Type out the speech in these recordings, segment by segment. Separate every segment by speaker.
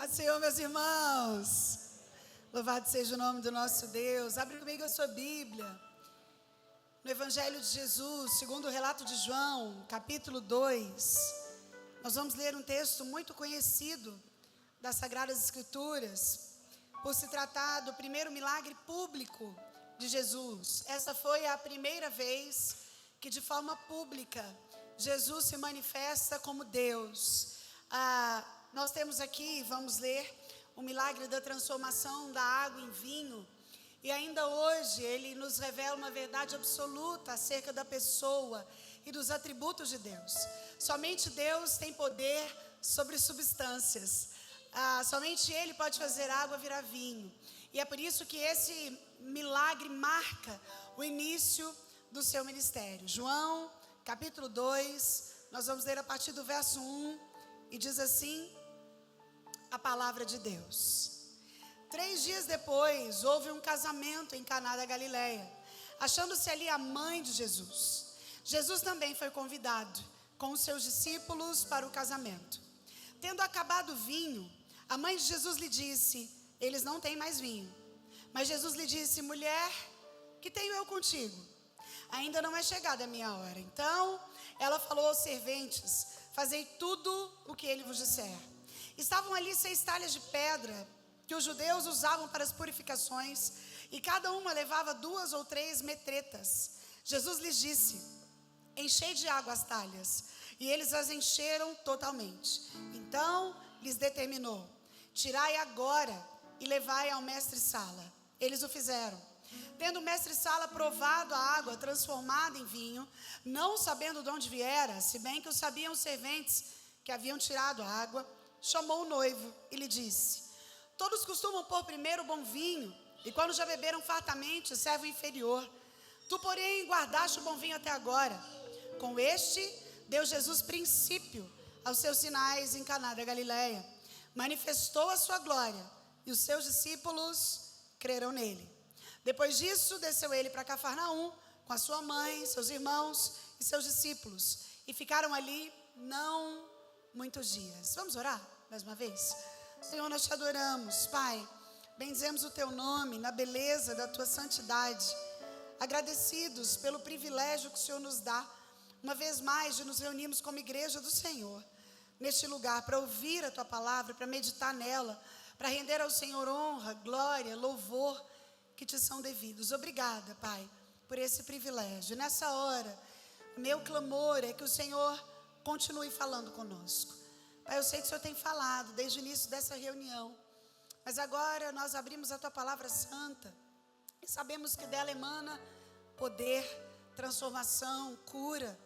Speaker 1: Paz do Senhor, meus irmãos. Louvado seja o nome do nosso Deus. Abre comigo a sua Bíblia. No Evangelho de Jesus, segundo o relato de João, capítulo 2. Nós vamos ler um texto muito conhecido das Sagradas Escrituras, por se tratar do primeiro milagre público de Jesus. Essa foi a primeira vez que, de forma pública, Jesus se manifesta como Deus. Nós temos aqui, vamos ler, o milagre da transformação da água em vinho. E ainda hoje ele nos revela uma verdade absoluta acerca da pessoa e dos atributos de Deus. Somente Deus tem poder sobre substâncias. Somente Ele pode fazer água virar vinho. E é por isso que esse milagre marca o início do seu ministério. João, capítulo 2, nós vamos ler a partir do verso 1, e diz assim a palavra de Deus. 3 dias depois, houve um casamento em Caná da Galileia, achando-se ali a mãe de Jesus. Jesus também foi convidado com os seus discípulos para o casamento. Tendo acabado o vinho, a mãe de Jesus lhe disse: eles não têm mais vinho. Mas Jesus lhe disse: mulher, que tenho eu contigo? Ainda não é chegada a minha hora. Então ela falou aos serventes: fazei tudo o que ele vos disser. Estavam ali 6 talhas de pedra que os judeus usavam para as purificações, e cada uma levava 2 ou 3 metretas. Jesus lhes disse: enchei de água as talhas. E eles as encheram totalmente. Então lhes determinou: tirai agora e levai ao mestre-sala. Eles o fizeram. Tendo o mestre-sala provado a água transformada em vinho, não sabendo de onde viera, se bem que o sabiam os serventes que haviam tirado a água, chamou o noivo e lhe disse: todos costumam pôr primeiro o bom vinho, e quando já beberam fartamente, serve o inferior. Tu, porém, guardaste o bom vinho até agora. Com este, deu Jesus princípio aos seus sinais em Caná da Galileia. Manifestou a sua glória, e os seus discípulos creram nele. Depois disso, desceu ele para Cafarnaum, com a sua mãe, seus irmãos e seus discípulos, e ficaram ali não muitos dias. Vamos orar mais uma vez? Senhor, nós te adoramos, Pai. Bendizemos o teu nome na beleza da tua santidade. Agradecidos pelo privilégio que o Senhor nos dá, uma vez mais, de nos reunirmos como igreja do Senhor, neste lugar, para ouvir a tua palavra, para meditar nela, para render ao Senhor honra, glória, louvor que te são devidos. Obrigada, Pai, por esse privilégio. Nessa hora, meu clamor é que o Senhor continue falando conosco. Pai, eu sei que o Senhor tem falado desde o início dessa reunião, mas agora nós abrimos a tua palavra santa e sabemos que dela emana poder, transformação, cura,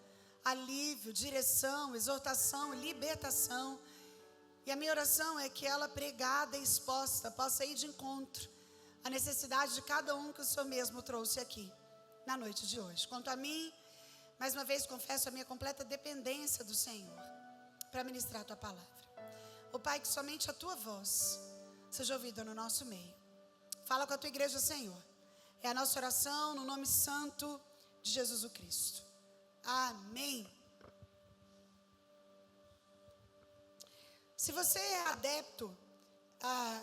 Speaker 1: alívio, direção, exortação, libertação. E a minha oração é que ela, pregada e exposta, possa ir de encontro à necessidade de cada um que o Senhor mesmo trouxe aqui na noite de hoje. Quanto a mim, mais uma vez confesso a minha completa dependência do Senhor para ministrar a tua palavra. Ó Pai, que somente a tua voz seja ouvida no nosso meio. Fala com a tua igreja, Senhor. É a nossa oração no nome santo de Jesus o Cristo. Amém. Se você é adepto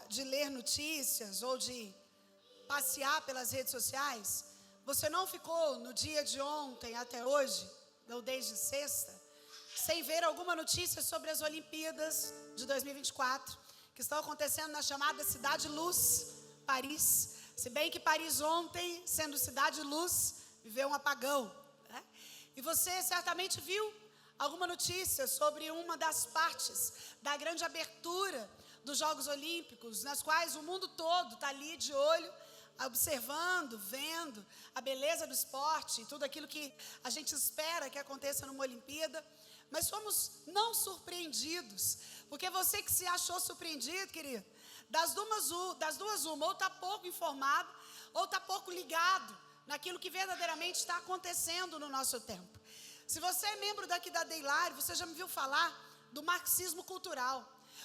Speaker 1: de ler notícias ou de passear pelas redes sociais, você não ficou no dia de ontem até hoje, ou desde sexta, sem ver alguma notícia sobre as Olimpíadas de 2024, que estão acontecendo na chamada Cidade Luz, Paris. Se bem que Paris ontem, sendo Cidade Luz, viveu um apagão, né? E você certamente viu alguma notícia sobre uma das partes da grande abertura dos Jogos Olímpicos, nas quais o mundo todo está ali de olho, observando, vendo a beleza do esporte e tudo aquilo que a gente espera que aconteça numa Olimpíada. Mas fomos não surpreendidos, porque você que se achou surpreendido, querido, das duas uma, ou está pouco informado, ou está pouco ligado naquilo que verdadeiramente está acontecendo no nosso tempo. Se você é membro daqui da Deilare, você já me viu falar do marxismo cultural.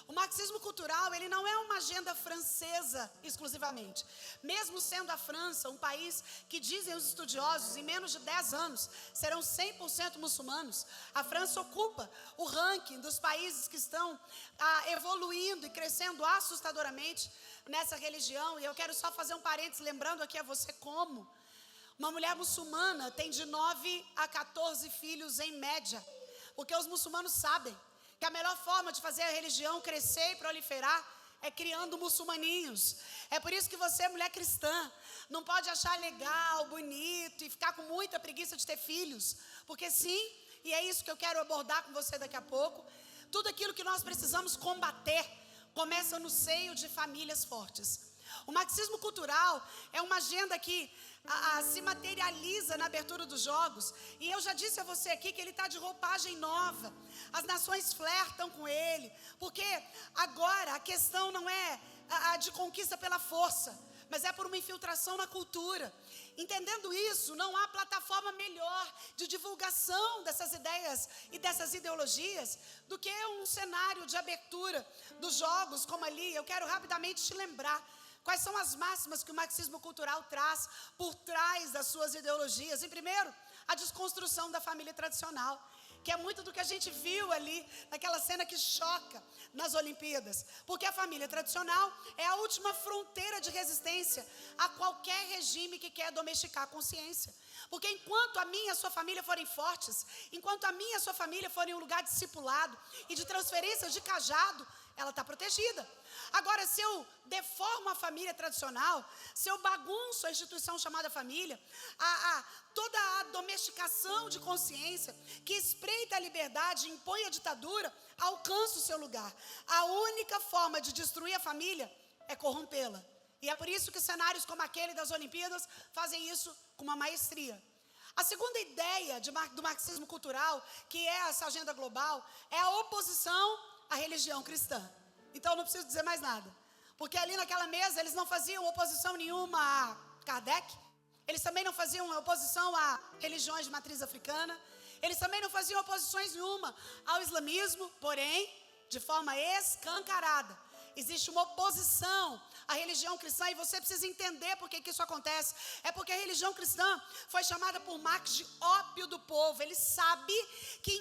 Speaker 1: O marxismo cultural, ele não é uma agenda francesa exclusivamente. Mesmo sendo a França um país que dizem os estudiosos, em menos de 10 anos, serão 100% muçulmanos, a França ocupa o ranking dos países que estão evoluindo e crescendo assustadoramente nessa religião. E eu quero só fazer um parênteses, lembrando aqui a você como uma mulher muçulmana tem de 9 a 14 filhos em média, porque os muçulmanos sabem que a melhor forma de fazer a religião crescer e proliferar é criando muçulmaninhos. É por isso que você, mulher cristã, não pode achar legal, bonito e ficar com muita preguiça de ter filhos. Porque sim, e é isso que eu quero abordar com você daqui a pouco, tudo aquilo que nós precisamos combater começa no seio de famílias fortes. O marxismo cultural é uma agenda que se materializa na abertura dos jogos. E eu já disse a você aqui que ele está de roupagem nova. As nações flertam com ele, porque agora a questão não é a de conquista pela força, mas é por uma infiltração na cultura. Entendendo isso, não há plataforma melhor de divulgação dessas ideias e dessas ideologias do que um cenário de abertura dos jogos como ali. Eu quero rapidamente te lembrar quais são as máximas que o marxismo cultural traz por trás das suas ideologias. Em primeiro, a desconstrução da família tradicional, que é muito do que a gente viu ali, naquela cena que choca nas Olimpíadas. Porque a família tradicional é a última fronteira de resistência a qualquer regime que quer domesticar a consciência. Porque enquanto a minha e a sua família forem fortes, enquanto a minha e a sua família forem um lugar discipulado e de transferência de cajado, ela está protegida. Agora, se eu deformo a família tradicional, se eu bagunço a instituição chamada família, toda a domesticação de consciência que espreita a liberdade e impõe a ditadura, alcança o seu lugar. A única forma de destruir a família é corrompê-la. E é por isso que cenários como aquele das Olimpíadas fazem isso com uma maestria. A segunda ideia do marxismo cultural, que é essa agenda global, é a oposição à religião cristã. Então, não preciso dizer mais nada. Porque ali naquela mesa, eles não faziam oposição nenhuma a Kardec. Eles também não faziam oposição a religiões de matriz africana. Eles também não faziam oposições nenhuma ao islamismo. Porém, de forma escancarada, existe uma oposição à religião cristã. E você precisa entender por que isso acontece. É porque a religião cristã foi chamada por Marx de ópio do povo. Ele sabia que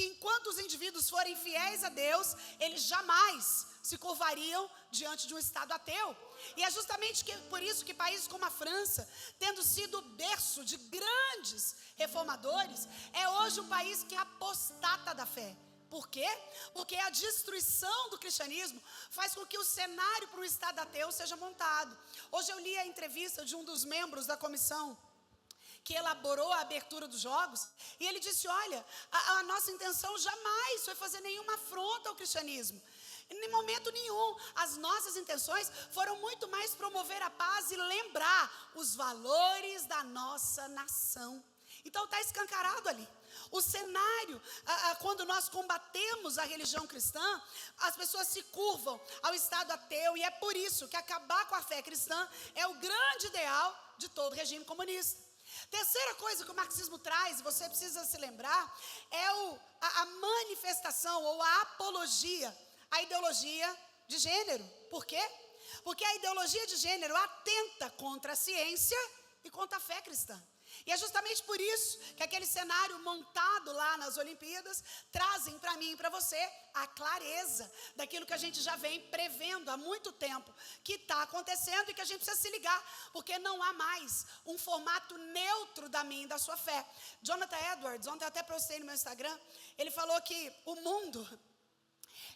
Speaker 1: enquanto os indivíduos forem fiéis a Deus, eles jamais se curvariam diante de um Estado ateu. E é justamente por isso que países como a França, tendo sido berço de grandes reformadores, é hoje um país que apostata da fé. Por quê? Porque a destruição do cristianismo faz com que o cenário para um Estado ateu seja montado. Hoje eu li a entrevista de um dos membros da comissão que elaborou a abertura dos jogos, e ele disse, olha, a nossa intenção jamais foi fazer nenhuma afronta ao cristianismo. Em momento nenhum. As nossas intenções foram muito mais promover a paz e lembrar os valores da nossa nação. Então está escancarado ali. O cenário, quando nós combatemos a religião cristã, as pessoas se curvam ao Estado ateu, e é por isso que acabar com a fé cristã é o grande ideal de todo regime comunista. Terceira coisa que o marxismo traz, você precisa se lembrar, é a manifestação ou a apologia à ideologia de gênero. Por quê? Porque a ideologia de gênero atenta contra a ciência e contra a fé cristã. E é justamente por isso que aquele cenário montado lá nas Olimpíadas trazem para mim e para você a clareza daquilo que a gente já vem prevendo há muito tempo, que está acontecendo e que a gente precisa se ligar, porque não há mais um formato neutro da minha e da sua fé. Jonathan Edwards, ontem eu até postei no meu Instagram, ele falou que o mundo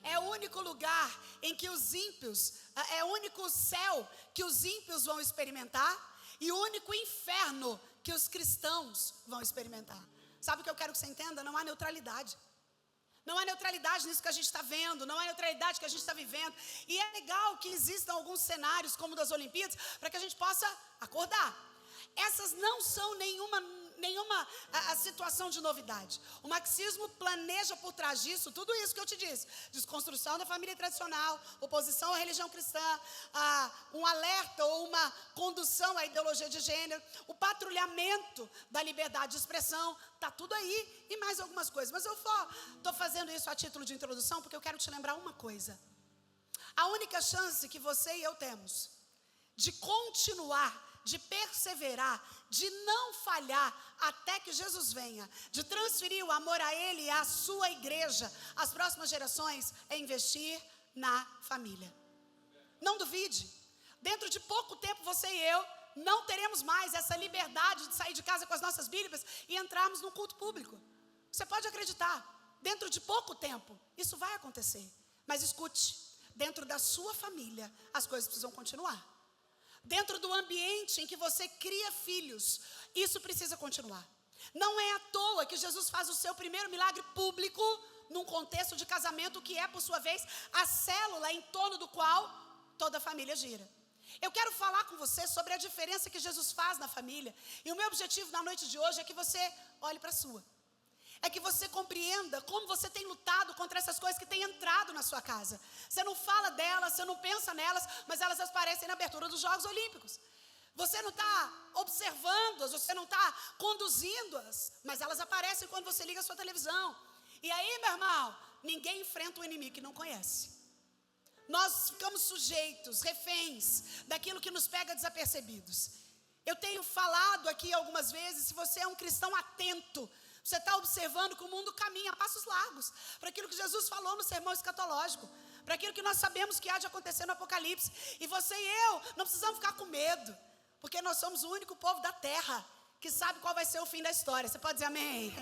Speaker 1: é o único lugar em que os ímpios, é o único céu que os ímpios vão experimentar e o único inferno que os cristãos vão experimentar. Sabe o que eu quero que você entenda? Não há neutralidade. Não há neutralidade nisso que a gente está vendo, não há neutralidade que a gente está vivendo. E é legal que existam alguns cenários como o das Olimpíadas, para que a gente possa acordar. Essas não são nenhuma a situação de novidade. O marxismo planeja por trás disso tudo isso que eu te disse: desconstrução da família tradicional, oposição à religião cristã, um alerta ou uma condução à ideologia de gênero, o patrulhamento da liberdade de expressão, está tudo aí e mais algumas coisas. Mas eu estou fazendo isso a título de introdução porque eu quero te lembrar uma coisa. A única chance que você e eu temos de continuar, de perseverar, de não falhar até que Jesus venha, de transferir o amor a Ele e à sua igreja, às próximas gerações, é investir na família. Não duvide, dentro de pouco tempo você e eu não teremos mais essa liberdade de sair de casa com as nossas Bíblias e entrarmos num culto público. Você pode acreditar, dentro de pouco tempo isso vai acontecer. Mas escute, dentro da sua família as coisas precisam continuar. Dentro do ambiente em que você cria filhos, isso precisa continuar. Não é à toa que Jesus faz o seu primeiro milagre público num contexto de casamento que é, por sua vez, a célula em torno do qual toda a família gira. Eu quero falar com você sobre a diferença que Jesus faz na família. E o meu objetivo na noite de hoje é que você olhe para a sua. É que você compreenda como você tem lutado contra essas coisas que têm entrado na sua casa. Você não fala delas, você não pensa nelas, mas elas aparecem na abertura dos Jogos Olímpicos. Você não está observando-as, você não está conduzindo-as, mas elas aparecem quando você liga a sua televisão. E aí, meu irmão, ninguém enfrenta um inimigo que não conhece. Nós ficamos sujeitos, reféns daquilo que nos pega desapercebidos. Eu tenho falado aqui algumas vezes, se você é um cristão atento, você está observando que o mundo caminha a passos largos para aquilo que Jesus falou no sermão escatológico, para aquilo que nós sabemos que há de acontecer no Apocalipse. E você e eu não precisamos ficar com medo, porque nós somos o único povo da terra que sabe qual vai ser o fim da história. Você pode dizer amém?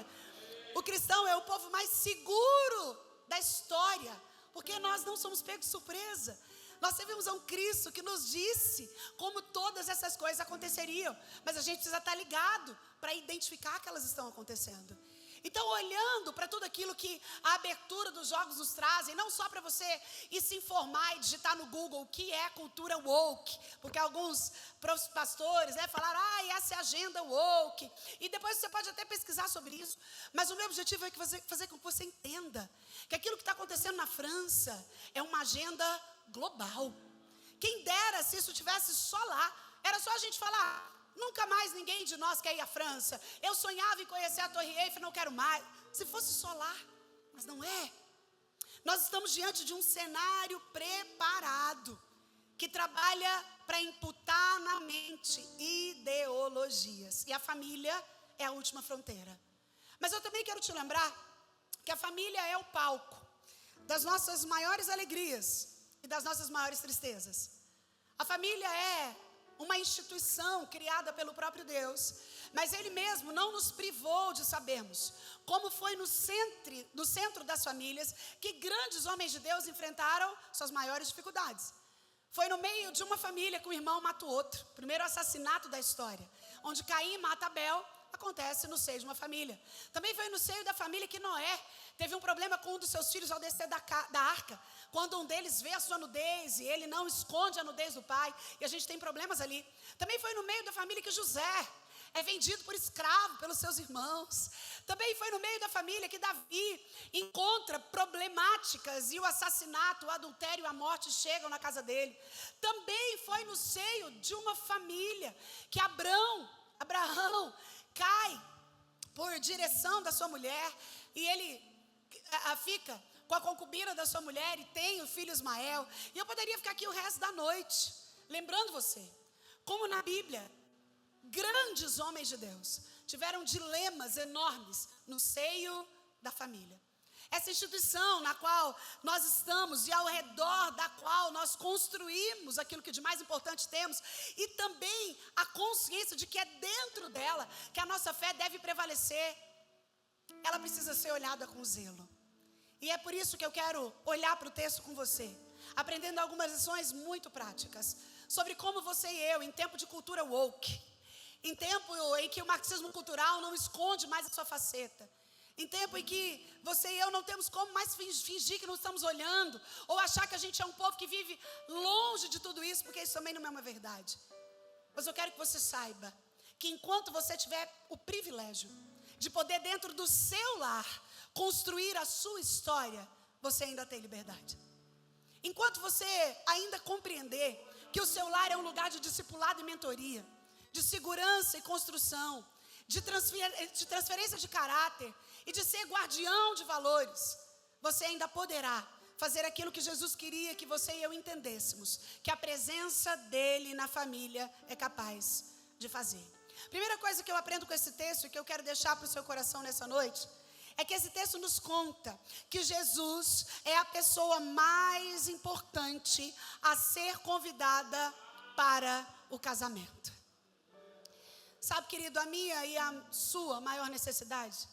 Speaker 1: O cristão é o povo mais seguro da história, porque nós não somos pegos de surpresa. Nós servimos a um Cristo que nos disse como todas essas coisas aconteceriam, mas a gente precisa estar ligado para identificar que elas estão acontecendo. Então, olhando para tudo aquilo que a abertura dos jogos nos trazem, não só para você ir se informar e digitar no Google o que é cultura woke, porque alguns pastores falaram, essa é a agenda woke, e depois você pode até pesquisar sobre isso, mas o meu objetivo é fazer com que você entenda que aquilo que está acontecendo na França é uma agenda global. Quem dera se isso tivesse só lá, era só a gente falar, nunca mais ninguém de nós quer ir à França, eu sonhava em conhecer a Torre Eiffel, não quero mais, se fosse só lá, mas não é. Nós estamos diante de um cenário preparado, que trabalha para imputar na mente ideologias, e a família é a última fronteira. Mas eu também quero te lembrar que a família é o palco das nossas maiores alegrias e das nossas maiores tristezas. A família é uma instituição criada pelo próprio Deus, mas Ele mesmo não nos privou de sabermos como foi no centro das famílias que grandes homens de Deus enfrentaram suas maiores dificuldades. Foi no meio de uma família que um irmão mata o outro, primeiro assassinato da história, onde Caim mata Abel, acontece no seio de uma família. Também foi no seio da família que Noé teve um problema com um dos seus filhos ao descer da arca, quando um deles vê a sua nudez e ele não esconde a nudez do pai, e a gente tem problemas ali. Também foi no meio da família que José é vendido por escravo pelos seus irmãos. Também foi no meio da família que Davi encontra problemáticas e o assassinato, o adultério e a morte chegam na casa dele. Também foi no seio de uma família que Abraão cai por direção da sua mulher e ele fica com a concubina da sua mulher e tem o filho Ismael. E eu poderia ficar aqui o resto da noite lembrando você como na Bíblia grandes homens de Deus tiveram dilemas enormes no seio da família. Essa instituição na qual nós estamos e ao redor da qual nós construímos aquilo que de mais importante temos, e também a consciência de que é dentro dela que a nossa fé deve prevalecer, ela precisa ser olhada com zelo. E é por isso que eu quero olhar para o texto com você, aprendendo algumas lições muito práticas sobre como você e eu, em tempo de cultura woke, em tempo em que o marxismo cultural não esconde mais a sua faceta, em tempo em que você e eu não temos como mais fingir que não estamos olhando, ou achar que a gente é um povo que vive longe de tudo isso, porque isso também não é uma verdade. Mas eu quero que você saiba que enquanto você tiver o privilégio de poder dentro do seu lar construir a sua história, você ainda tem liberdade. Enquanto você ainda compreender que o seu lar é um lugar de discipulado e mentoria, de segurança e construção, de transferência de caráter e de ser guardião de valores, você ainda poderá fazer aquilo que Jesus queria que você e eu entendêssemos, que a presença dele na família é capaz de fazer. Primeira coisa que eu aprendo com esse texto e que eu quero deixar para o seu coração nessa noite, é que esse texto nos conta que Jesus é a pessoa mais importante a ser convidada para o casamento. Sabe, querido, a minha e a sua maior necessidade,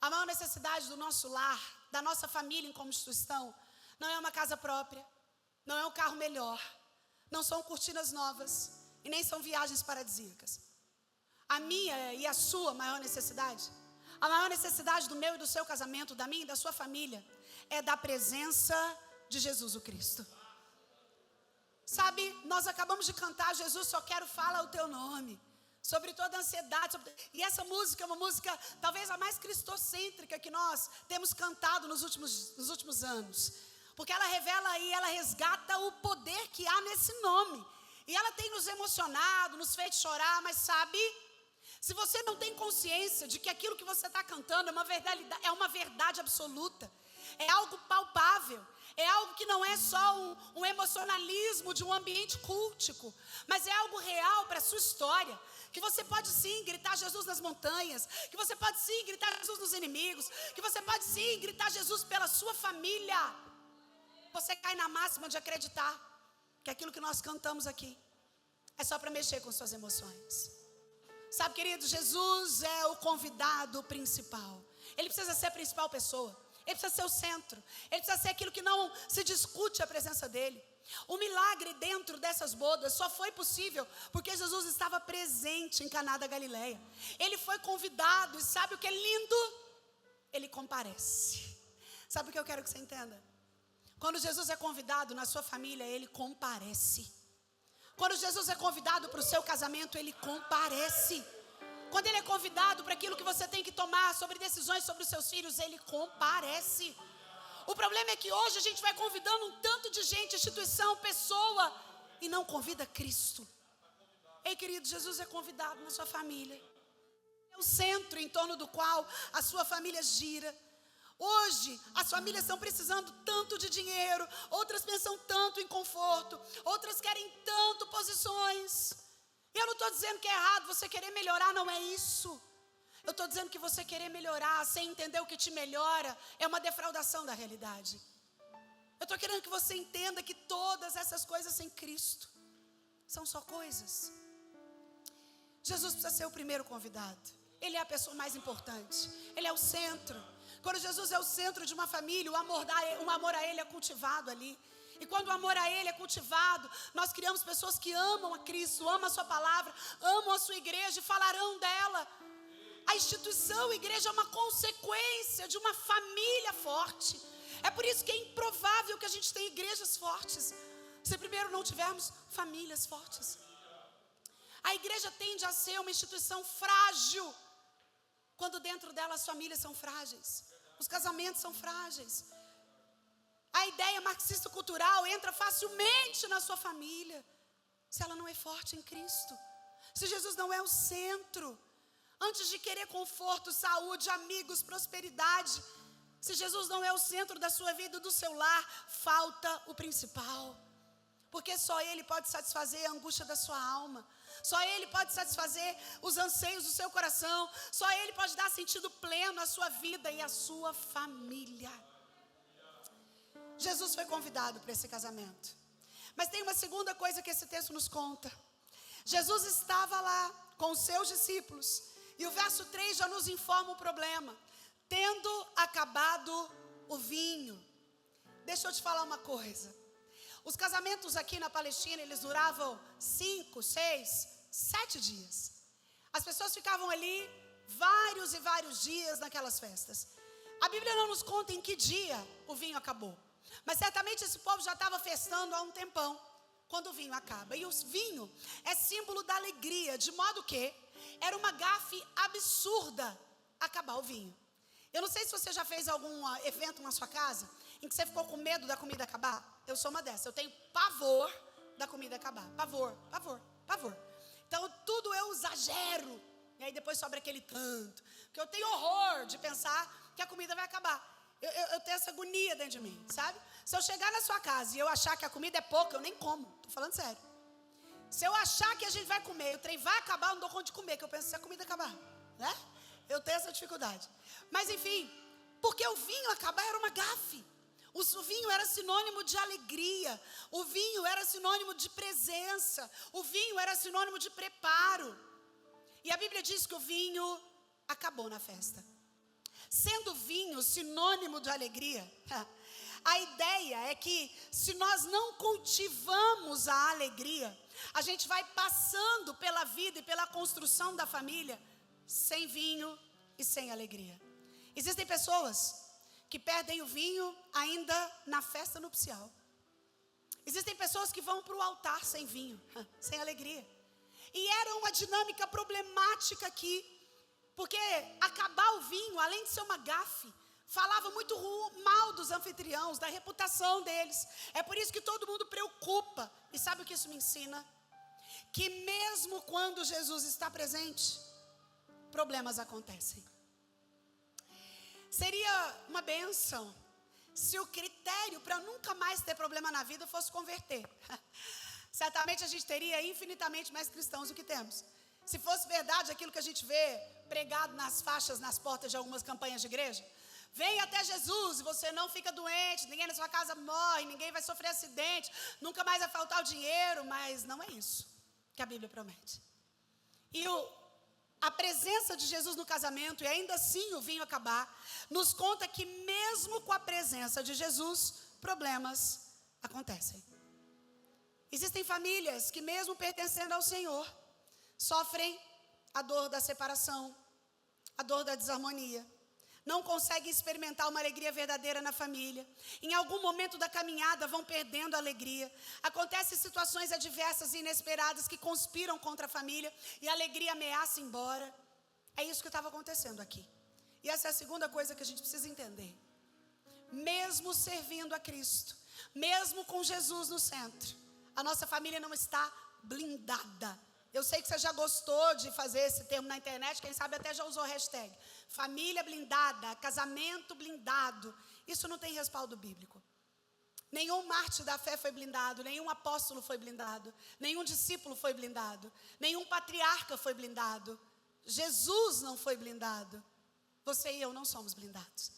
Speaker 1: a maior necessidade do nosso lar, da nossa família em constituição, não é uma casa própria, não é um carro melhor, não são cortinas novas e nem são viagens paradisíacas. A minha e a sua maior necessidade, a maior necessidade do meu e do seu casamento, da minha e da sua família, é da presença de Jesus o Cristo. Sabe, nós acabamos de cantar, Jesus, só quero falar o teu nome, sobre toda a ansiedade. E essa música é uma música talvez a mais cristocêntrica que nós temos cantado nos últimos anos. Porque ela revela e ela resgata o poder que há nesse nome. E ela tem nos emocionado, nos feito chorar, mas sabe, se você não tem consciência de que aquilo que você está cantando é uma verdade absoluta, é algo palpável, é algo que não é só um emocionalismo de um ambiente cultico, mas é algo real para a sua história, que você pode sim gritar Jesus nas montanhas, que você pode sim gritar Jesus nos inimigos, que você pode sim gritar Jesus pela sua família. Você cai na máxima de acreditar que aquilo que nós cantamos aqui é só para mexer com suas emoções. Sabe, querido, Jesus é o convidado principal. Ele precisa ser a principal pessoa. Ele precisa ser o centro. Ele precisa ser aquilo que não se discute a presença dele. O milagre dentro dessas bodas só foi possível porque Jesus estava presente em Caná da Galileia. Ele foi convidado e sabe o que é lindo? Ele comparece. Sabe o que eu quero que você entenda? Quando Jesus é convidado na sua família, ele comparece. Quando Jesus é convidado para o seu casamento, ele comparece. Quando ele é convidado para aquilo que você tem que tomar sobre decisões sobre os seus filhos, ele comparece. O problema é que hoje a gente vai convidando um tanto de gente, instituição, pessoa, e não convida Cristo. Ei, querido, Jesus é convidado na sua família. É o centro em torno do qual a sua família gira. Hoje, as famílias estão precisando tanto de dinheiro, outras pensam tanto em conforto, outras querem tanto posições. E eu não estou dizendo que é errado você querer melhorar, não é isso. Eu estou dizendo que você querer melhorar sem entender o que te melhora é uma defraudação da realidade. Eu estou querendo que você entenda que todas essas coisas sem Cristo são só coisas. Jesus precisa ser o primeiro convidado. Ele é a pessoa mais importante. Ele é o centro. Quando Jesus é o centro de uma família, o amor a Ele é cultivado ali. E quando o amor a Ele é cultivado, nós criamos pessoas que amam a Cristo, amam a sua palavra, amam a sua igreja e falarão dela. A instituição, a igreja é uma consequência de uma família forte. É por isso que é improvável que a gente tenha igrejas fortes, se primeiro não tivermos famílias fortes. A igreja tende a ser uma instituição frágil, quando dentro dela as famílias são frágeis, os casamentos são frágeis. A ideia marxista-cultural entra facilmente na sua família, se ela não é forte em Cristo, se Jesus não é o centro. Antes de querer conforto, saúde, amigos, prosperidade, se Jesus não é o centro da sua vida e do seu lar, falta o principal. Porque só Ele pode satisfazer a angústia da sua alma. Só Ele pode satisfazer os anseios do seu coração. Só Ele pode dar sentido pleno à sua vida e à sua família. Jesus foi convidado para esse casamento. Mas tem uma segunda coisa que esse texto nos conta. Jesus estava lá com os seus discípulos. E o verso 3 já nos informa o problema. Tendo acabado o vinho. Deixa eu te falar uma coisa. Os casamentos aqui na Palestina, eles duravam 5, 6, 7 dias. As pessoas ficavam ali vários e vários dias naquelas festas. A Bíblia não nos conta em que dia o vinho acabou. Mas certamente esse povo já estava festando há um tempão. quando o vinho acaba. E o vinho é símbolo da alegria, de modo que era uma gafe absurda acabar o vinho. Eu não sei se você já fez algum evento na sua casa em que você ficou com medo da comida acabar. Eu sou uma dessas. Eu tenho pavor da comida acabar. Pavor, pavor, pavor. Então tudo eu exagero. E aí depois sobra aquele tanto. Porque eu tenho horror de pensar que a comida vai acabar. Eu tenho essa agonia dentro de mim, sabe? Se eu chegar na sua casa e eu achar que a comida é pouca, eu nem como. Tô falando sério. Se eu achar que a gente vai comer, o trem vai acabar, eu não dou conta de comer, que eu penso se a comida acabar, né? Eu tenho essa dificuldade. Mas enfim, porque o vinho acabar era uma gafe. O vinho era sinônimo de alegria. O vinho era sinônimo de presença. O vinho era sinônimo de preparo. E a Bíblia diz que o vinho acabou na festa. Sendo vinho sinônimo de alegria, a ideia é que se nós não cultivamos a alegria, a gente vai passando pela vida e pela construção da família sem vinho e sem alegria. Existem pessoas que perdem o vinho ainda na festa nupcial. Existem pessoas que vão para o altar sem vinho, sem alegria. E era uma dinâmica problemática aqui, porque acabar o vinho, além de ser uma gafe, falava muito mal dos anfitriãos, da reputação deles. É por isso que todo mundo preocupa. E sabe o que isso me ensina? Que mesmo quando Jesus está presente, problemas acontecem. Seria uma bênção se o critério para nunca mais ter problema na vida fosse converter. Certamente a gente teria infinitamente mais cristãos do que temos. Se fosse verdade aquilo que a gente vê pregado nas faixas, nas portas de algumas campanhas de igreja, vem até Jesus e você não fica doente, ninguém na sua casa morre, ninguém vai sofrer acidente, nunca mais vai faltar o dinheiro, mas não é isso que a Bíblia promete. E a presença de Jesus no casamento, e ainda assim o vinho acabar, nos conta que mesmo com a presença de Jesus, problemas acontecem. Existem famílias que mesmo pertencendo ao Senhor, sofrem a dor da separação, a dor da desarmonia. Não conseguem experimentar uma alegria verdadeira na família. Em algum momento da caminhada vão perdendo a alegria. Acontecem situações adversas e inesperadas que conspiram contra a família e a alegria ameaça ir embora. É isso que estava acontecendo aqui. E essa é a segunda coisa que a gente precisa entender. Mesmo servindo a Cristo, mesmo com Jesus no centro, a nossa família não está blindada. Eu sei que você já gostou de fazer esse termo na internet, quem sabe até já usou a hashtag. Família blindada, casamento blindado. Isso não tem respaldo bíblico. Nenhum mártir da fé foi blindado, nenhum apóstolo foi blindado, nenhum discípulo foi blindado, nenhum patriarca foi blindado. Jesus não foi blindado. Você e eu não somos blindados.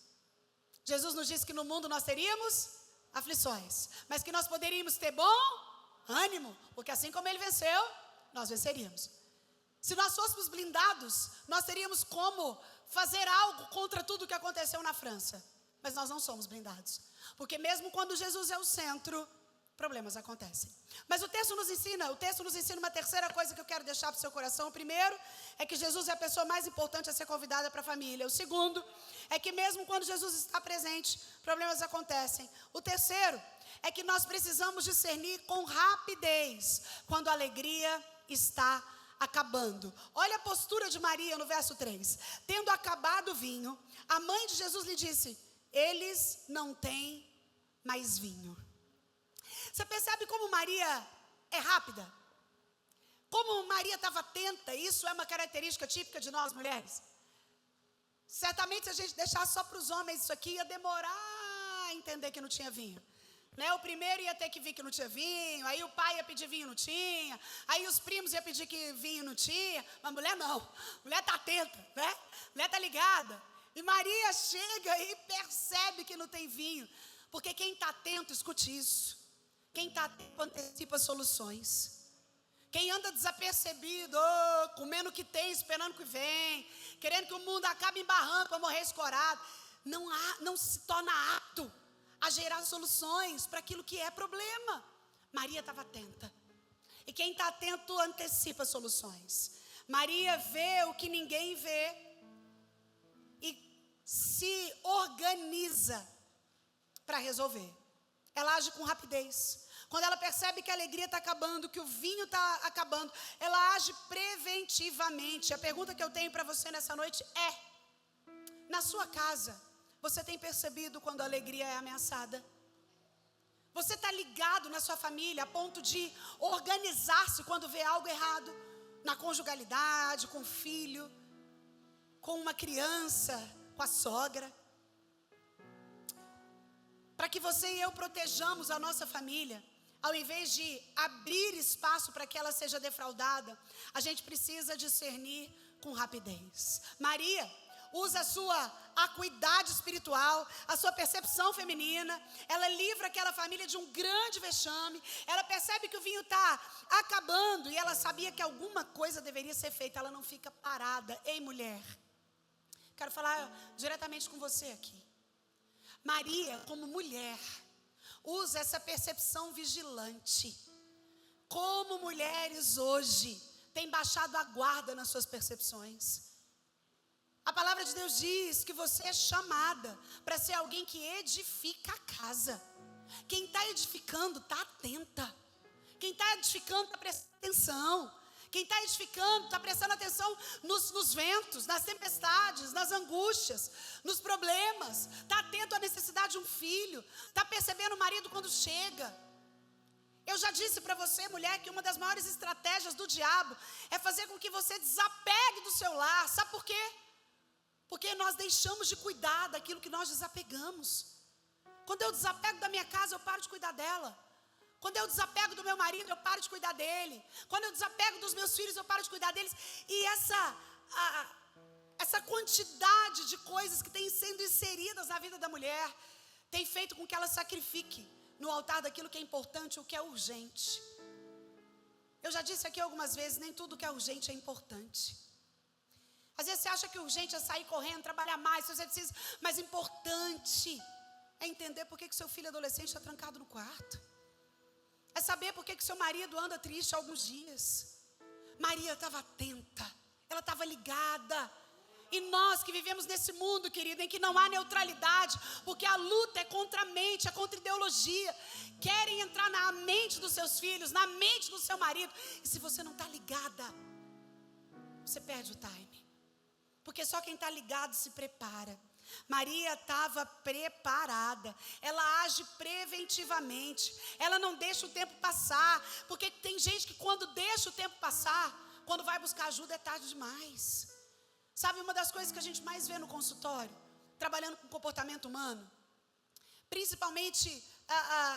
Speaker 1: Jesus nos disse que no mundo nós teríamos aflições, mas que nós poderíamos ter bom ânimo, porque assim como ele venceu, nós venceríamos. Se nós fôssemos blindados, nós teríamos como fazer algo contra tudo o que aconteceu na França. Mas nós não somos blindados. Porque mesmo quando Jesus é o centro, problemas acontecem. Mas o texto nos ensina uma terceira coisa que eu quero deixar para o seu coração. O primeiro é que Jesus é a pessoa mais importante a ser convidada para a família. O segundo é que mesmo quando Jesus está presente, problemas acontecem. O terceiro é que nós precisamos discernir com rapidez quando a alegria está acabando. Olha a postura de Maria no verso 3. Tendo acabado o vinho, a mãe de Jesus lhe disse: eles não têm mais vinho. Você percebe como Maria é rápida? Como Maria estava atenta? Isso é uma característica típica de nós mulheres. Certamente se a gente deixasse só para os homens isso aqui, ia demorar a entender que não tinha vinho. Né? O primeiro ia ter que vir que não tinha vinho, aí o pai ia pedir vinho, não tinha, aí os primos iam pedir que vinho não tinha, mas mulher não, mulher está atenta, né? Mulher está ligada. E Maria chega e percebe que não tem vinho, porque quem está atento, escute isso, quem está atento antecipa soluções. Quem anda desapercebido, comendo o que tem, esperando o que vem, querendo que o mundo acabe embarrando para morrer escorado, não se torna apto a gerar soluções para aquilo que é problema. Maria estava atenta. E quem está atento antecipa soluções. Maria vê o que ninguém vê e se organiza para resolver. ela age com rapidez. Quando ela percebe que a alegria está acabando, que o vinho está acabando, ela age preventivamente. A pergunta que eu tenho para você nessa noite é: na sua casa, você tem percebido quando a alegria é ameaçada? Você está ligado na sua família a ponto de organizar-se quando vê algo errado? Na conjugalidade, com o filho, com uma criança, com a sogra? Para que você e eu protejamos a nossa família, ao invés de abrir espaço para que ela seja defraudada, a gente precisa discernir com rapidez. Maria usa a sua acuidade espiritual, a sua percepção feminina. Ela livra aquela família de um grande vexame. Ela percebe que o vinho está acabando e ela sabia que alguma coisa deveria ser feita. Ela não fica parada. Ei, mulher, quero falar diretamente com você aqui. Maria, como mulher, usa essa percepção vigilante. Como mulheres hoje têm baixado a guarda nas suas percepções. A palavra de Deus diz que você é chamada para ser alguém que edifica a casa. Quem está edificando está atenta. Quem está edificando está prestando atenção. Quem está edificando está prestando atenção nos ventos, nas tempestades, nas angústias, nos problemas. Está atento à necessidade de um filho. Está percebendo o marido quando chega. Eu já disse para você, mulher, que uma das maiores estratégias do diabo é fazer com que você desapegue do seu lar. Sabe por quê? Porque nós deixamos de cuidar daquilo que nós desapegamos. Quando eu desapego da minha casa, eu paro de cuidar dela. Quando eu desapego do meu marido, eu paro de cuidar dele. Quando eu desapego dos meus filhos, eu paro de cuidar deles. E essa quantidade de coisas que têm sendo inseridas na vida da mulher tem feito com que ela sacrifique no altar daquilo que é importante, o que é urgente. Eu já disse aqui algumas vezes, nem tudo que é urgente é importante. Às vezes você acha que o urgente é sair correndo, trabalhar mais, fazer exercício, mas importante é entender por que seu filho adolescente está trancado no quarto. É saber por que seu marido anda triste há alguns dias. Maria estava atenta, ela estava ligada. E nós que vivemos nesse mundo, querido, em que não há neutralidade, porque a luta é contra a mente, é contra a ideologia. Querem entrar na mente dos seus filhos, na mente do seu marido. E se você não está ligada, você perde o time. Porque só quem está ligado se prepara. Maria estava preparada. Ela age preventivamente. Ela não deixa o tempo passar. Porque tem gente que quando deixa o tempo passar, quando vai buscar ajuda é tarde demais. Sabe uma das coisas que a gente mais vê no consultório, trabalhando com comportamento humano? Principalmente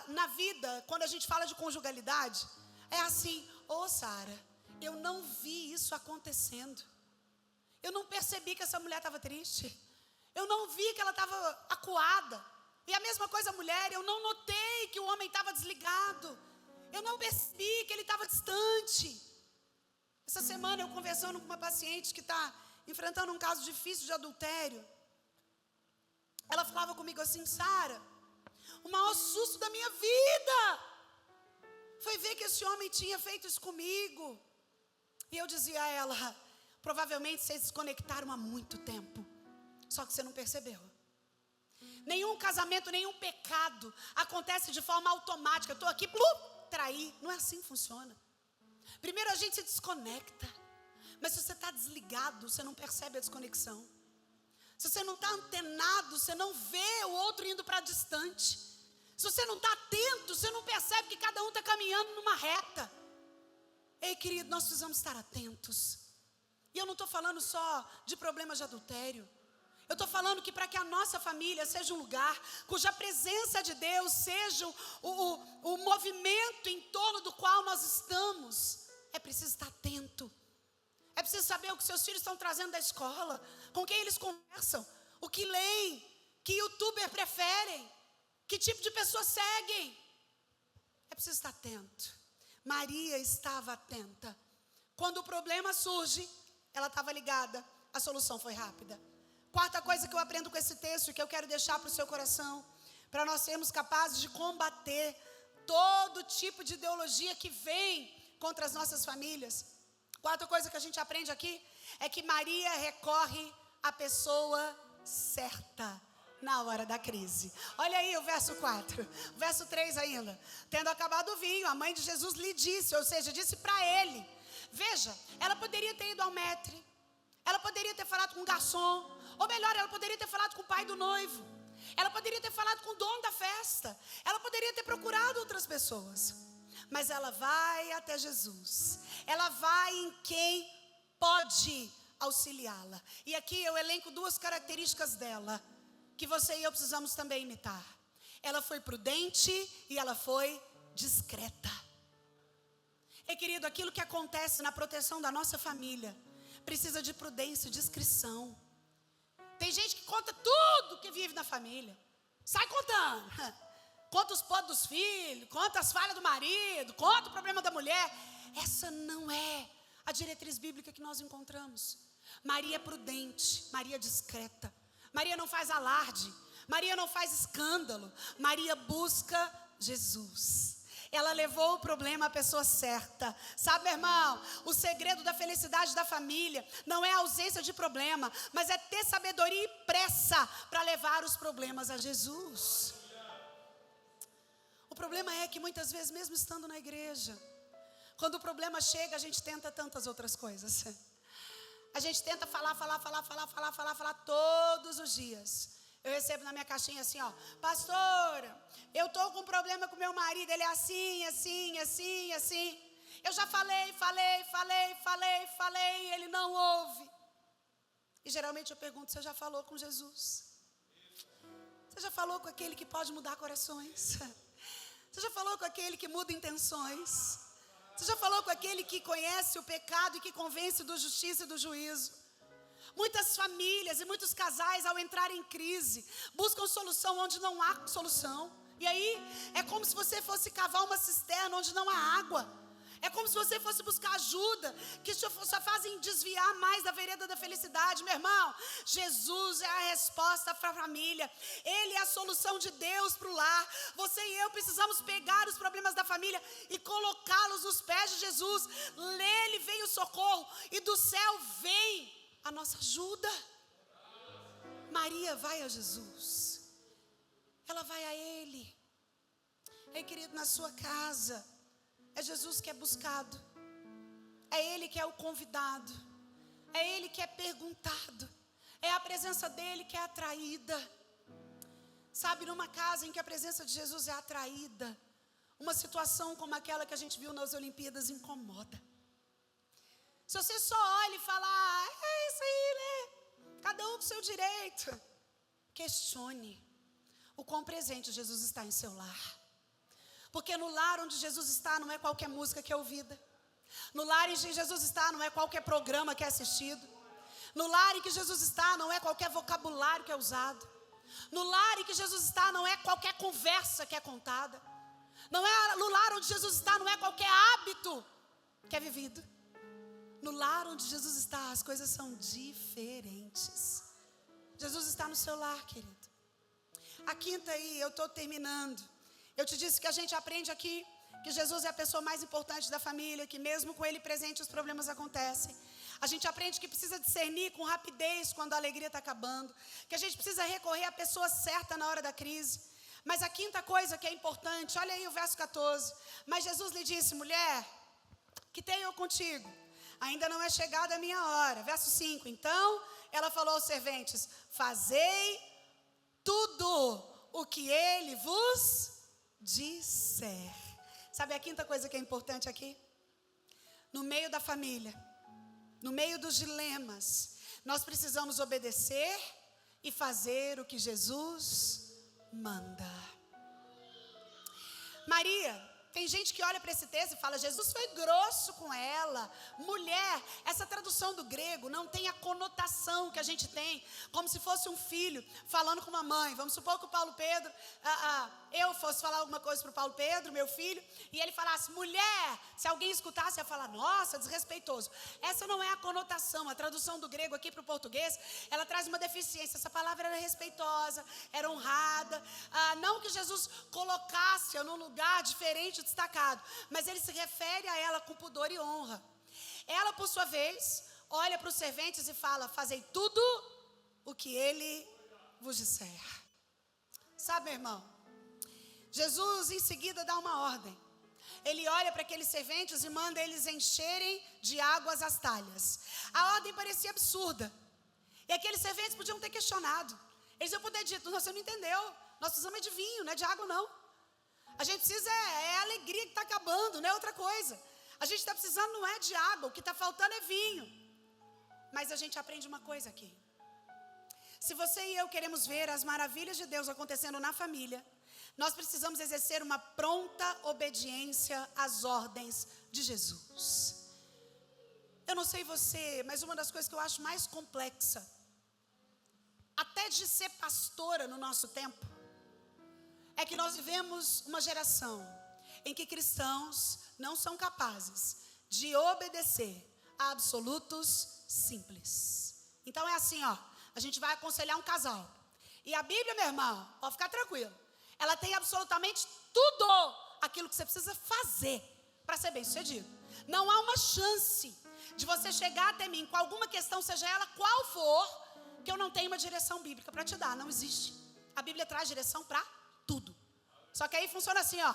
Speaker 1: na vida, quando a gente fala de conjugalidade, é assim: ô Sara, eu não vi isso acontecendo. Eu não percebi que essa mulher estava triste. Eu não vi que ela estava acuada. E a mesma coisa a mulher, eu não notei que o homem estava desligado. Eu não percebi que ele estava distante. Essa semana eu conversando com uma paciente que está enfrentando um caso difícil de adultério. Ela falava comigo assim: Sara, o maior susto da minha vida foi ver que esse homem tinha feito isso comigo. E eu dizia a ela: provavelmente vocês se desconectaram há muito tempo, só que você não percebeu. Nenhum casamento, nenhum pecado acontece de forma automática. Eu estou aqui, trair. Não é assim que funciona. Primeiro a gente se desconecta. Mas se você está desligado, você não percebe a desconexão. Se você não está antenado, você não vê o outro indo para distante. Se você não está atento, você não percebe que cada um está caminhando numa reta. Ei, querido, nós precisamos estar atentos. E eu não estou falando só de problemas de adultério. Eu estou falando que para que a nossa família seja um lugar cuja presença de Deus seja o movimento em torno do qual nós estamos, é preciso estar atento. É preciso saber o que seus filhos estão trazendo da escola, com quem eles conversam, o que leem, que youtuber preferem, que tipo de pessoa seguem. É preciso estar atento. Maria estava atenta. Quando o problema surge, ela estava ligada, a solução foi rápida. Quarta coisa que eu aprendo com esse texto e que eu quero deixar para o seu coração, para nós sermos capazes de combater todo tipo de ideologia que vem contra as nossas famílias. Quarta coisa que a gente aprende aqui é que Maria recorre à pessoa certa. na hora da crise. Olha aí o verso 4, o verso 3 ainda. Tendo acabado o vinho, a mãe de Jesus lhe disse, ou seja, disse para ele. Veja, ela poderia ter ido ao maître, ela poderia ter falado com o garçom, ou melhor, ela poderia ter falado com o pai do noivo, ela poderia ter falado com o dono da festa, ela poderia ter procurado outras pessoas, mas ela vai até Jesus, ela vai em quem pode auxiliá-la. E aqui eu elenco duas características dela, que você e eu precisamos também imitar. Ela foi prudente e ela foi discreta. E querido, aquilo que acontece na proteção da nossa família precisa de prudência e discrição. Tem gente que conta tudo que vive na família, sai contando, conta os podres dos filhos, conta as falhas do marido, conta o problema da mulher. Essa não é a diretriz bíblica que nós encontramos. Maria é prudente, Maria é discreta, Maria não faz alarde, Maria não faz escândalo, Maria busca Jesus. Ela levou o problema à pessoa certa. Sabe, meu irmão, o segredo da felicidade da família não é a ausência de problema, mas é ter sabedoria e pressa para levar os problemas a Jesus. O problema é que muitas vezes, mesmo estando na igreja, quando o problema chega, a gente tenta tantas outras coisas. A gente tenta falar todos os dias. Eu recebo na minha caixinha assim, ó, pastora, eu estou com um problema com meu marido, ele é assim. Eu já falei, e ele não ouve. E geralmente eu pergunto, você já falou com Jesus? Você já falou com aquele que pode mudar corações? Você já falou com aquele que muda intenções? Você já falou com aquele que conhece o pecado e que convence do justiça e do juízo? Muitas famílias e muitos casais, ao entrarem em crise, buscam solução onde não há solução. E aí, é como se você fosse cavar uma cisterna onde não há água. É como se você fosse buscar ajuda, que só fazem desviar mais da vereda da felicidade. Meu irmão, Jesus é a resposta para a família. Ele é a solução de Deus para o lar. Você e eu precisamos pegar os problemas da família e colocá-los nos pés de Jesus. Nele vem o socorro e do céu vem a nossa ajuda. Maria vai a Jesus. Ela vai a Ele. Ei, querido, na sua casa, é Jesus que é buscado, é Ele que é o convidado, é Ele que é perguntado, é a presença dEle que é atraída. Sabe, numa casa em que a presença de Jesus é atraída, uma situação como aquela que a gente viu nas Olimpíadas incomoda. Se você só olha e fala, é isso aí, né? Cada um com seu direito. Questione o quão presente Jesus está em seu lar. Porque no lar onde Jesus está não é qualquer música que é ouvida. No lar em que Jesus está não é qualquer programa que é assistido. No lar em que Jesus está não é qualquer vocabulário que é usado. No lar em que Jesus está não é qualquer conversa que é contada. No lar onde Jesus está não é qualquer hábito que é vivido. No lar onde Jesus está, as coisas são diferentes. Jesus está no seu lar, querido. A quinta aí, eu estou terminando. Eu te disse que a gente aprende aqui que Jesus é a pessoa mais importante da família, que mesmo com Ele presente os problemas acontecem. A gente aprende que precisa discernir com rapidez quando a alegria está acabando, que a gente precisa recorrer à pessoa certa na hora da crise. Mas a quinta coisa que é importante, olha aí o verso 14. Mas Jesus lhe disse, mulher, que tenho eu contigo? Ainda não é chegada a minha hora. Verso 5, então ela falou aos serventes, fazei tudo o que Ele vos disser. Sabe a quinta coisa que é importante aqui? No meio da família, no meio dos dilemas, nós precisamos obedecer e fazer o que Jesus manda. Maria, tem gente que olha para esse texto e fala, Jesus foi grosso com ela. Mulher, essa tradução do grego não tem a conotação que a gente tem, como se fosse um filho falando com uma mãe. Vamos supor que o Paulo Pedro, eu fosse falar alguma coisa para o Paulo Pedro, meu filho, e ele falasse, mulher. Se alguém escutasse, ia falar, nossa, desrespeitoso. Essa não é a conotação. A tradução do grego aqui para o português, ela traz uma deficiência. Essa palavra era respeitosa, era honrada. Não que Jesus colocasse-a num lugar diferente, destacado, mas ele se refere a ela com pudor e honra. Ela, por sua vez, olha para os serventes e fala, fazei tudo o que Ele vos disser. Sabe, meu irmão, Jesus em seguida dá uma ordem. Ele olha para aqueles serventes e manda eles encherem de águas as talhas. A ordem parecia absurda. E aqueles serventes podiam ter questionado. Eles iam poder dizer, você não entendeu, nós precisamos de vinho, não é de água não. A gente precisa, é a alegria que está acabando, não é outra coisa. A gente está precisando não é de água, o que está faltando é vinho. Mas a gente aprende uma coisa aqui. Se você e eu queremos ver as maravilhas de Deus acontecendo na família, nós precisamos exercer uma pronta obediência às ordens de Jesus. Eu não sei você, mas uma das coisas que eu acho mais complexa, até de ser pastora no nosso tempo, é que nós vivemos uma geração em que cristãos não são capazes de obedecer a absolutos simples. Então é assim, ó, a gente vai aconselhar um casal. E a Bíblia, meu irmão, pode ficar tranquilo, ela tem absolutamente tudo aquilo que você precisa fazer para ser bem sucedido. Não há uma chance de você chegar até mim com alguma questão, seja ela qual for, que eu não tenho uma direção bíblica para te dar. Não existe. A Bíblia traz direção para tudo. Só que aí funciona assim, ó.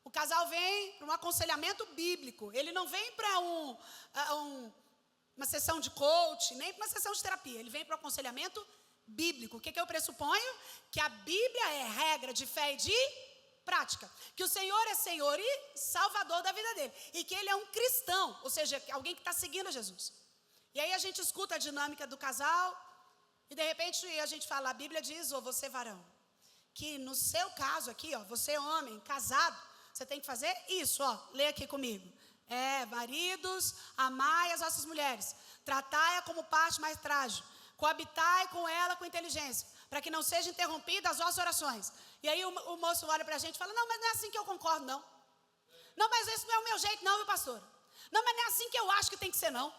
Speaker 1: O casal vem para um aconselhamento bíblico. Ele não vem para uma sessão de coach, nem para uma sessão de terapia. Ele vem para o aconselhamento bíblico. O que eu pressuponho? Que a Bíblia é regra de fé e de prática. Que o Senhor é Senhor e Salvador da vida dele. E que ele é um cristão, ou seja, alguém que está seguindo Jesus. E aí a gente escuta a dinâmica do casal e de repente a gente fala, a Bíblia diz, ou você varão, que no seu caso aqui, ó, você homem, casado, você tem que fazer isso, ó, lê aqui comigo. Maridos, amai as vossas mulheres, tratai-a como parte mais frágil, coabitai com ela com inteligência, para que não sejam interrompidas as vossas orações. E aí o moço olha para a gente e fala, não, mas não é assim que eu concordo, não. Não, mas esse não é o meu jeito, não, viu, pastora? Não, mas não é assim que eu acho que tem que ser, não.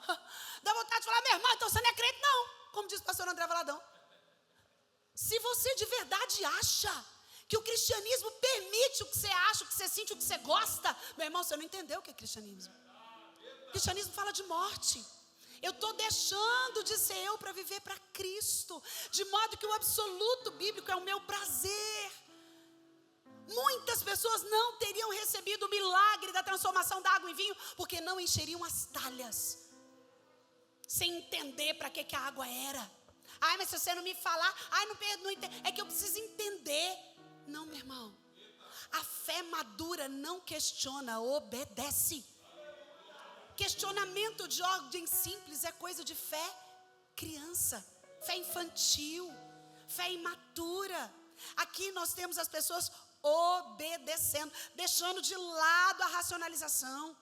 Speaker 1: Dá vontade de falar, meu irmão, então você não é crente, não. Como diz o pastor André Valadão. Se você de verdade acha que o cristianismo permite o que você acha, o que você sente, o que você gosta, meu irmão, você não entendeu o que é cristianismo. O cristianismo fala de morte. Eu estou deixando de ser eu para viver para Cristo, de modo que o absoluto bíblico é o meu prazer. Muitas pessoas não teriam recebido o milagre da transformação da água em vinho, porque não encheriam as talhas, sem entender para que a água era. Ai, mas se você não me falar, ai, não entendo, é que eu preciso entender. Não, meu irmão, a fé madura não questiona, obedece. Questionamento de ordem simples é coisa de fé criança, fé infantil, fé imatura. Aqui nós temos as pessoas obedecendo, deixando de lado a racionalização.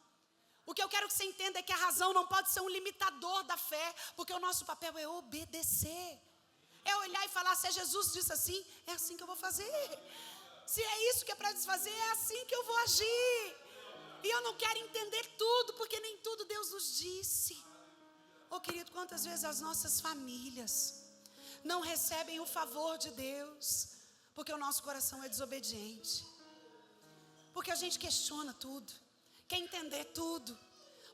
Speaker 1: O que eu quero que você entenda é que a razão não pode ser um limitador da fé, porque o nosso papel é obedecer. É olhar e falar, se Jesus disse assim, é assim que eu vou fazer. Se é isso que é para desfazer, é assim que eu vou agir. E eu não quero entender tudo, porque nem tudo Deus nos disse. Querido, quantas vezes as nossas famílias não recebem o favor de Deus, porque o nosso coração é desobediente. Porque a gente questiona tudo, quer entender tudo,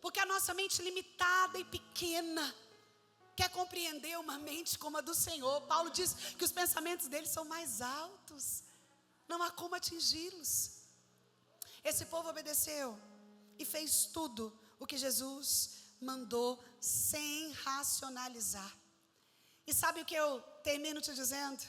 Speaker 1: porque a nossa mente limitada e pequena quer compreender uma mente como a do Senhor. Paulo diz que os pensamentos dele são mais altos, não há como atingi-los. Esse povo obedeceu e fez tudo o que Jesus mandou sem racionalizar. E sabe o que eu termino te dizendo?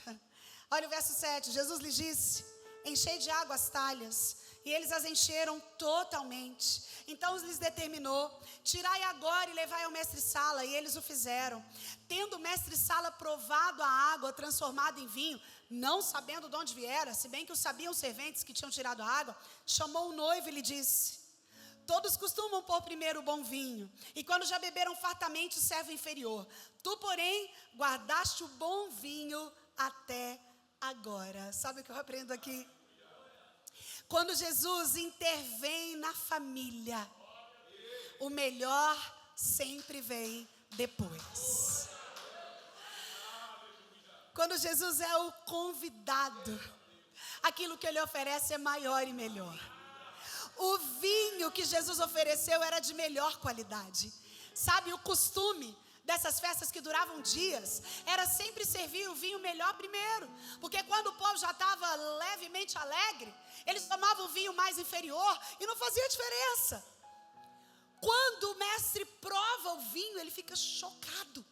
Speaker 1: Olha o verso 7, Jesus lhes disse, enchei de água as talhas, e eles as encheram totalmente. Então lhes determinou, tirai agora e levai ao mestre-sala, e eles o fizeram. Tendo o mestre-sala provado a água transformada em vinho, não sabendo de onde viera, se bem que o sabiam os serventes que tinham tirado a água, chamou o noivo e lhe disse, todos costumam pôr primeiro o bom vinho, e quando já beberam fartamente o servo inferior. Tu, porém, guardaste o bom vinho até agora. Sabe o que eu aprendo aqui? Quando Jesus intervém na família, o melhor sempre vem depois. Quando Jesus é o convidado, aquilo que ele oferece é maior e melhor. O vinho que Jesus ofereceu era de melhor qualidade. Sabe, o costume dessas festas que duravam dias, era sempre servir o vinho melhor primeiro, porque quando o povo já estava levemente alegre, eles tomavam o vinho mais inferior e não fazia diferença. Quando o mestre prova o vinho, ele fica chocado,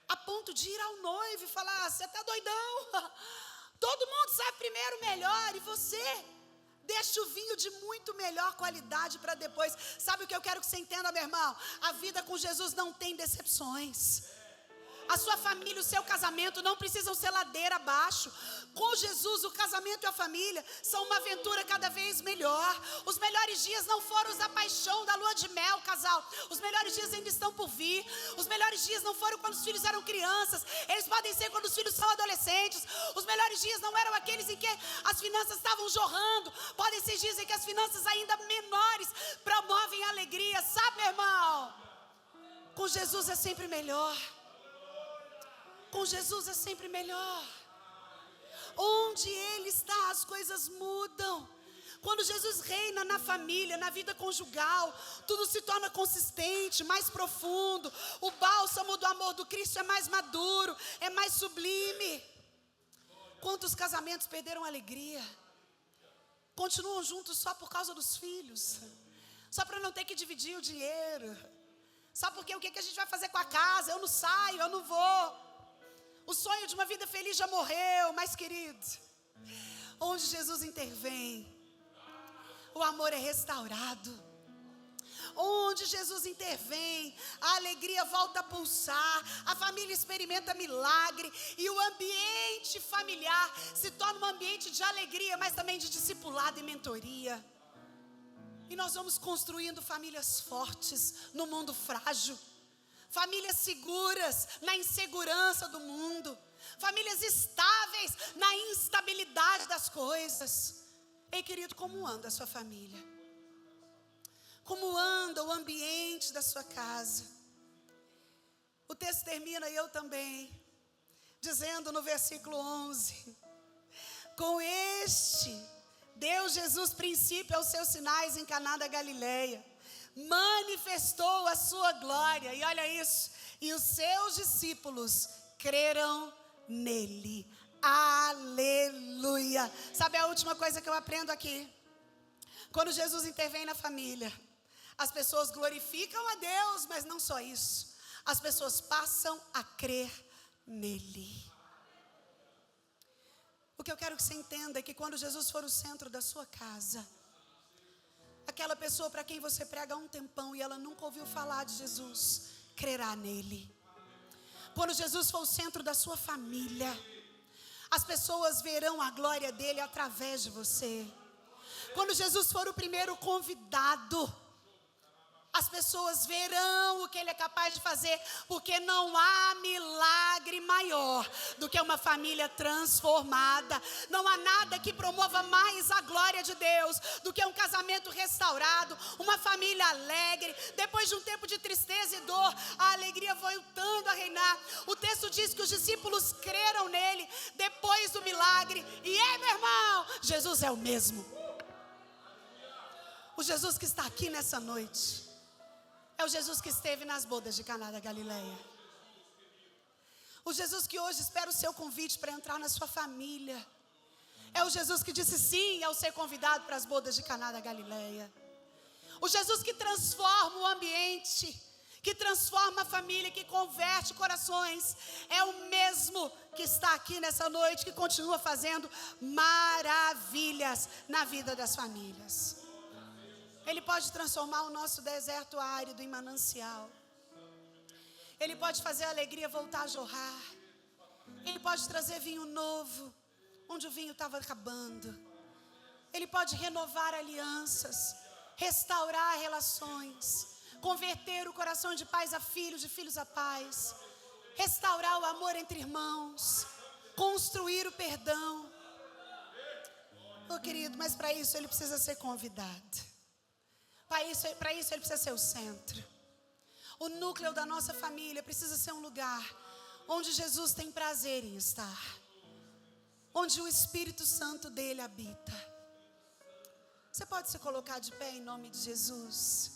Speaker 1: a ponto de ir ao noivo e falar: você está doidão? Todo mundo sabe primeiro o melhor, e você deixa o vinho de muito melhor qualidade para depois. Sabe o que eu quero que você entenda, meu irmão? A vida com Jesus não tem decepções. A sua família, o seu casamento não precisam ser ladeira abaixo. Com Jesus, o casamento e a família são uma aventura cada vez melhor. Os melhores dias não foram os da paixão, da lua de mel, casal. Os melhores dias ainda estão por vir. Os melhores dias não foram quando os filhos eram crianças. Eles podem ser quando os filhos são adolescentes. Os melhores dias não eram aqueles em que as finanças estavam jorrando. Podem ser dias em que as finanças ainda menores promovem alegria. Sabe, meu irmão? Com Jesus é sempre melhor. Com Jesus é sempre melhor. Onde Ele está, as coisas mudam. Quando Jesus reina na família, na vida conjugal, tudo se torna consistente, mais profundo. O bálsamo do amor do Cristo é mais maduro, é mais sublime. Quantos casamentos perderam a alegria? Continuam juntos só por causa dos filhos, só para não ter que dividir o dinheiro, só porque o que a gente vai fazer com a casa? Eu não saio, eu não vou. O sonho de uma vida feliz já morreu, mas querido, onde Jesus intervém, o amor é restaurado. Onde Jesus intervém, a alegria volta a pulsar, a família experimenta milagre e o ambiente familiar se torna um ambiente de alegria, mas também de discipulado e mentoria. E nós vamos construindo famílias fortes no mundo frágil. Famílias seguras na insegurança do mundo. Famílias estáveis na instabilidade das coisas. Ei, querido, como anda a sua família? Como anda o ambiente da sua casa? O texto termina, e eu também, dizendo no versículo 11: com este deu Jesus princípio aos seus sinais em Caná da Galileia. Manifestou a sua glória, e olha isso, e os seus discípulos creram nele. Aleluia. Sabe a última coisa que eu aprendo aqui? Quando Jesus intervém na família, as pessoas glorificam a Deus, mas não só isso, as pessoas passam a crer nele. O que eu quero que você entenda é que quando Jesus for o centro da sua casa, aquela pessoa para quem você prega há um tempão e ela nunca ouviu falar de Jesus, crerá nele. Quando Jesus for o centro da sua família, as pessoas verão a glória dele através de você. Quando Jesus for o primeiro convidado, as pessoas verão o que ele é capaz de fazer, porque não há milagre maior do que uma família transformada. Não há nada que promova mais a glória de Deus do que um casamento restaurado, uma família alegre. Depois de um tempo de tristeza e dor, a alegria voltando a reinar. O texto diz que os discípulos creram nele depois do milagre. E meu irmão, Jesus é o mesmo. O Jesus que está aqui nessa noite é o Jesus que esteve nas bodas de Caná da Galileia. O Jesus que hoje espera o seu convite para entrar na sua família. É o Jesus que disse sim ao ser convidado para as bodas de Caná da Galileia. O Jesus que transforma o ambiente, que transforma a família, que converte corações. É o mesmo que está aqui nessa noite, que continua fazendo maravilhas na vida das famílias. Ele pode transformar o nosso deserto árido em manancial. Ele pode fazer a alegria voltar a jorrar. Ele pode trazer vinho novo, onde o vinho estava acabando. Ele pode renovar alianças, restaurar relações, converter o coração de pais a filhos, de filhos a pais, restaurar o amor entre irmãos, construir o perdão. Oh, querido, mas para isso ele precisa ser convidado. Para isso ele precisa ser o centro. O núcleo da nossa família precisa ser um lugar onde Jesus tem prazer em estar, onde o Espírito Santo dele habita. Você pode se colocar de pé em nome de Jesus?